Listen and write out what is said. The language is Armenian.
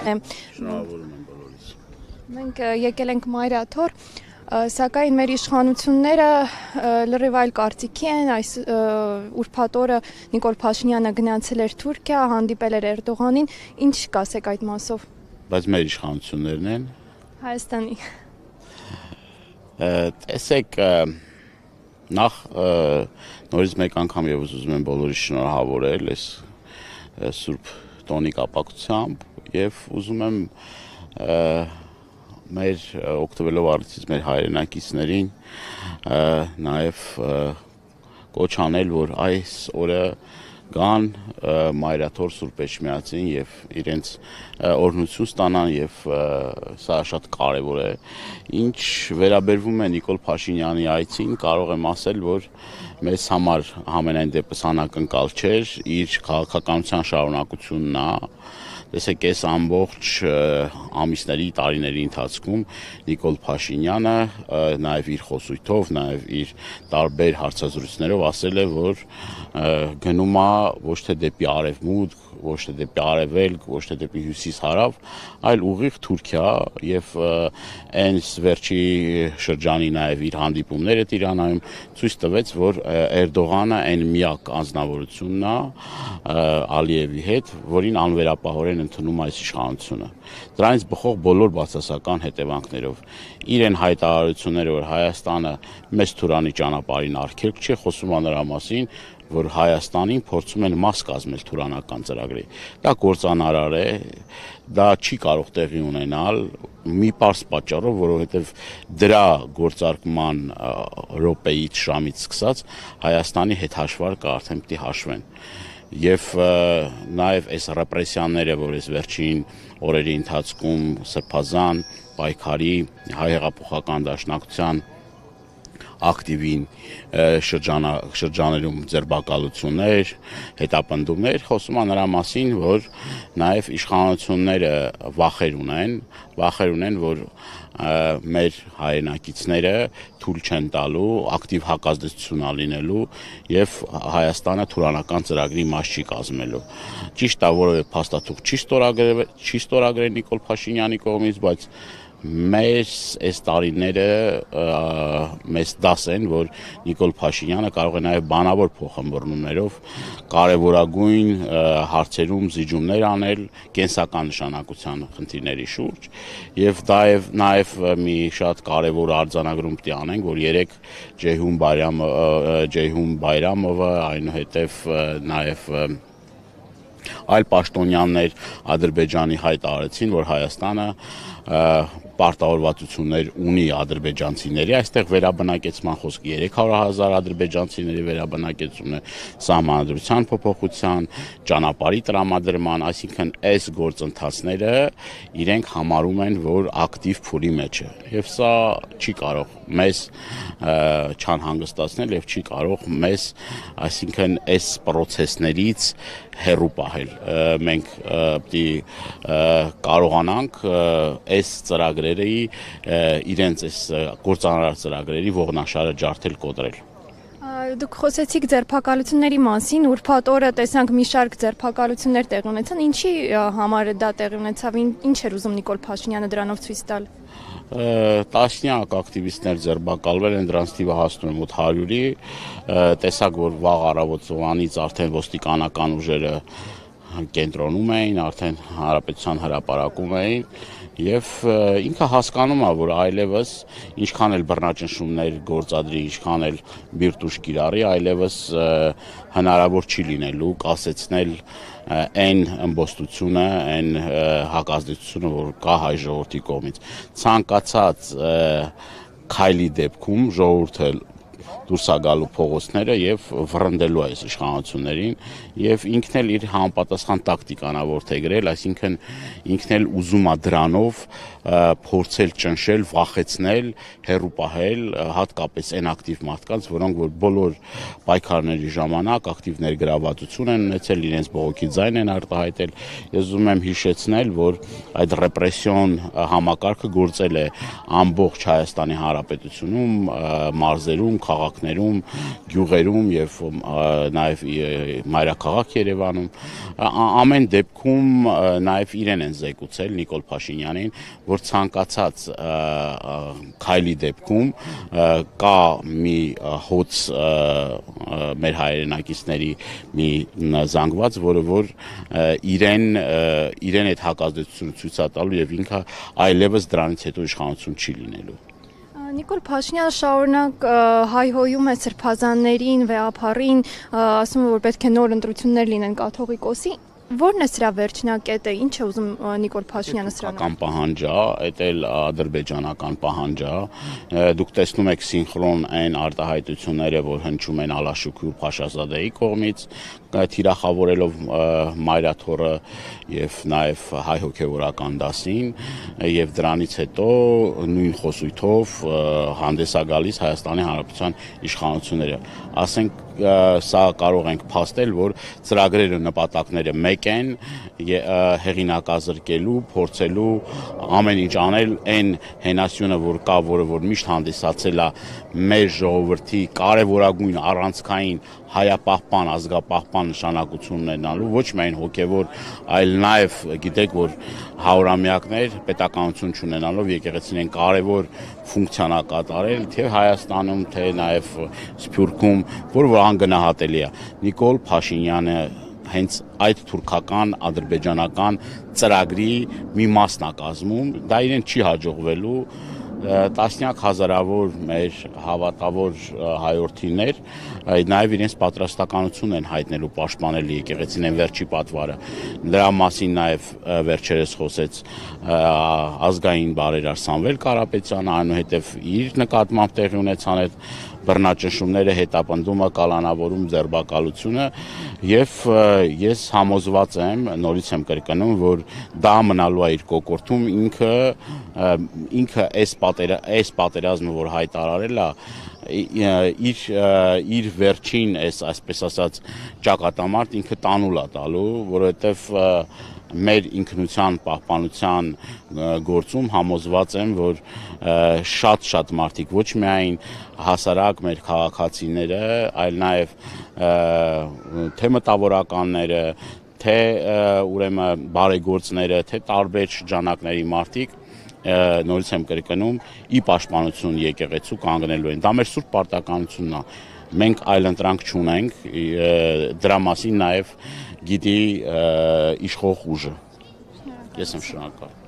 Շնորհավորում եմ բոլորիս։ Մենք եկել ենք Մայրաթոր, սակայն մեր իշխանությունները լրիվ այլ կարծիքի են, այս ուրբաթ օրը Նիկոլ Փաշինյանը գնացել էր Թուրքիա, հանդիպել էր Էրդողանին, ինչ կասեք այդ մասով։ Բայց մեր իշխանություններն են։ Հայաստանի։ Տեսեք, նախ նորից մեկ անգամ եւս ուզում եմ բոլորիս շնորհավորել այս Սուրբ տոնի կապակցությամբ եւ ուզում եմ մեր օգտվելով առիթից մեր հայրենակիցներին նաեւ կոչ անել, որ այս օրը գան Մայրաթոր Սուրբ Էջմիածին եւ իրենց օրհնություն ստանան եւ սա շատ կարեւոր է։ Ինչ վերաբերվում է Նիկոլ Փաշինյանի այցին, կարող եմ ասել, որ մեզ համար համենայն դեպս անակնկալ չէր, իր քաղաքականության շարունակությունն է։ Տեսեք, այս ամբողջ ամիսների, տարիների ընթացքում Նիկոլ Փաշինյանը նաև իր խոսույթով, նաև իր տարբեր հարցազրույցներով ասել է, որ գնում է ոչ թե դեպի արևմուտք, ոչ թե դեպի արևելք, ոչ թե դեպի հյուսիս-հարավ, այլ ուղիղ Թուրքիա եւ այս վերջի շրջանի նաև իր հանդիպումները Տիրանայում ցույց տվեց, որ Էրդողանը այն միակ անձնավորությունն է Ալիևի հետ, որին անվերապահորեն ընդունում այս իշխանությունը։ Դրանից բխող բոլոր բացասական հետևանքներով իր են հայտարարությունները, որ Հայաստանը մեծ Թուրանի ճանապարհին արգելք չի, խոսում է նրա մասին, որ Հայաստանին փորձում են մաս կազմել թուրանական ծրագրի։ Դա կործանարար է, դա չի կարող տեղի ունենալ մի պարզ պատճառով, որովհետև դրա գործարկման րոպեից ժամից սկսած Հայաստանի հետ հաշվարկը արդեն պիտի հաշվեն։ Եվ նաև այս ռեպրեսիաները, որ այս վերջին օրերի ընթացքում սրբազան պայքարի հայ հեղափոխական դաշնակցության ակտիվին շրջաներում ձերբակալություններ, հետապնդումներ, խոսում է նրա մասին, որ նաև իշխանությունները վախեր ունեն, որ մեր հայրենակիցները թույլ չեն տալու, ակտիվ հակազդեցություն լինելու եւ Հայաստանը թուրանական ծրագրի մաս չի կազմելու։ Ճիշտ է, որևէ փաստաթուղթ չի ստորագրել Նիկոլ Փաշինյանի կողմից, բայց մեզ այս տարիները մեզ դաս են, որ Նիկոլ Փաշինյանը կարող է նաև բանավոր փոխհմբռնումներով կարևորագույն հարցերում զիջումներ անել կենսական նշանակության խնդիրների շուրջ եւ նաև մի շատ կարևոր արձանագրում պետք է անենք, որ երեք Ջեյհուն Բայրամովը, այնուհետև նաև այլ պաշտոնյաներ Ադրբեջանի հայտարարեցին, որ Հայաստանը պարտավորվածություններ ունի ադրբեջանցիների, այստեղ վերաբնակեցման խոսքը 300,000 ադրբեջանցիների վերաբնակեցումն է, սահմանադրության փոփոխության, ճանապարհի տրամադրման, այսինքն այս գործընթացները իրենք համարում են, որ ակտիվ փուլի մեջ է, եւ սա չի կարող մեզ չանհանգստացնել եւ չի կարող մեզ, այսինքն այս process-ներից հեռու պահել։ Մենք պիտի կարողանանք այս ծրագրերի իրենց այս կործանարար ծրագրերի ողնաշարը ջարդել կոտրել։ Դուք խոսեցիք ձերբակալությունների մասին, ուրբաթ օրը տեսանք մի շարք ձերբակալություններ տեղի ունեցան, ինչի համար դա տեղի ունեցավ, ինչ էր ուզում Նիկոլ Փաշինյանը դրանով ցույց տալ։ Տասնյակ ակտիվիստներ ձերբակալվել են, դրանց թիվը հասնում է մոտ 100-ի, տեսակ, որ վաղ առավոտ ծովանից արդեն ոստիկանական ուժերը կենտրոնում էին, արդեն հանրապետության հրապարակում էին եւ ինքը հասկանում է, որ այլևս ինչքան էլ բռնաճնշումներ գործադրի, ինչքան էլ բիրտուշ կիրառի, այլևս հնարավոր չի լինելու կասեցնել այն ըմբոստությունը, այն հակազդեցությունը, որ կա հայ ժողովրդի կողմից։ Ցանկացած քայլի դեպքում ժողովուրդը դուրս է գալու փողոցները եւ վռնդելու այս իշխանություններին եւ ինքն էլ իր համապատասխան տակտիկան է որդեգրել, այսինքն ինքն էլ ուզում է դրանով փորձել ճնշել, վախեցնել, հեռու պահել հատկապես այն ակտիվ մարդկանց, որոնք որ բոլոր պայքարների ժամանակ ակտիվ ներգրավվածություն են ունեցել, իրենց բողոքի ձայն են արտահայտել։ Ես ուզում եմ հիշեցնել, որ այդ ռեպրեսիոն համակարգը գործել է ամբողջ Հայաստանի Հանրապետությունում, մարզերում, քաղաքներում քաղաքներում, գյուղերում եւ նաեւ մայրաքաղաք Երևանում, ամեն դեպքում նաեւ իրեն են զեկուցել Նիկոլ Փաշինյանին, որ ցանկացած քայլի դեպքում կա մի հոց մեր հայրենակիցների մի զանգված, որը որ իրեն այդ հակազդեցությունը ցույց է տալու եւ ինքը այլևս դրանից հետո իշխանություն չի լինելու։ Նիկոլ Փաշինյանը շարունակ հայհոյում է սրբազաններին, վեհապարին, ասում է, որ պետք է նոր ընտրություններ լինեն կաթողիկոսի։ Որն է սրա վերջնակետը, ինչ է ուզում Նիկոլ Փաշինյանը սրանով։ Թուրքական պահանջ է, այդ էլ ադրբեջանական պահանջ է։ Դուք տեսնում եք սինխրոն այն արտահայտությունները, որ հնչում են Ալաշուկի ու Փաշազադեի կողմից, թիրախավորելով Մայրաթորը եւ նաեւ հայ հոգեվորական դասին, եւ դրանից հետո նույն խոսույթով հանդես է գալիս Հայաստանի Հանրապետության իշխանությունները։ Ասենք սա կարող ենք փաստել, որ ծրագրերը նպատակները մեկ են, հեղինակազրկելու, փորձելու ամեն ինչ անել այն հենասյունը, որ կա, որը որ միշտ հանդիսացել է մեր ժողովրդի կարևորագույն առանցքային հայապահպան, ազգապահպան նշանակություն ունենալու, ոչ միայն հոգևոր, այլ նաև գիտեք, որ հարյուրամյակներ պետականություն չունենալով եկեղեցին են կարևոր ֆունկցիան կատարել թե Հայաստանում, թե նաև Սփյուռքում, որ անգնահատելի է։ Նիկոլ Փաշինյանը հենց այդ թուրքական, ադրբեջանական ծրագրի մի մասն է կազմում, դա իրեն չի հաջողվելու, տասնյակ հազարավոր մեր հավատավոր հայորդիներ նաև իրենց պատրաստականություն են հայտնելու պաշտպանել եկեղեցին են վերջի պատվարը։ Դրա մասին նաև վերջերս խոսեց ազգային բարերար Սամվել Կարապետյանը, այնուհետև իր նկատմամբ տեղի ունեցան այդ բռնաճնշումները, հետապնդումը, կալանավորում, ձերբակալությունը եւ ես համոզված եմ, նորից եմ կրկնում, որ դա մնալու է իր կոկորտում, ինքը այս պատերազմը, որ հայտարարել է, իր վերջին այսպես ասած ճակատամարտ ինքը տանուլ է տալու, որովհետեւ մեր ինքնության պահպանության գործում համոզված եմ, որ շատ մարդիկ ոչ միայն հասարակ մեր քաղաքացիները, այլ նաև թե մտավորականները, թե ուրեմն բարեգործները, թե տարբեր շրջանակների մարդիկ նորից եմ կրկնում, ի պաշտպանություն եկեղեցու կանգնելու են։ Դա մեր սուրբ պարտականությունն է։ Մենք այլ ընտրանք չունենք, դրա մասին նաև գիտի իշխող ուժը։ Ես եմ շնորհակալ։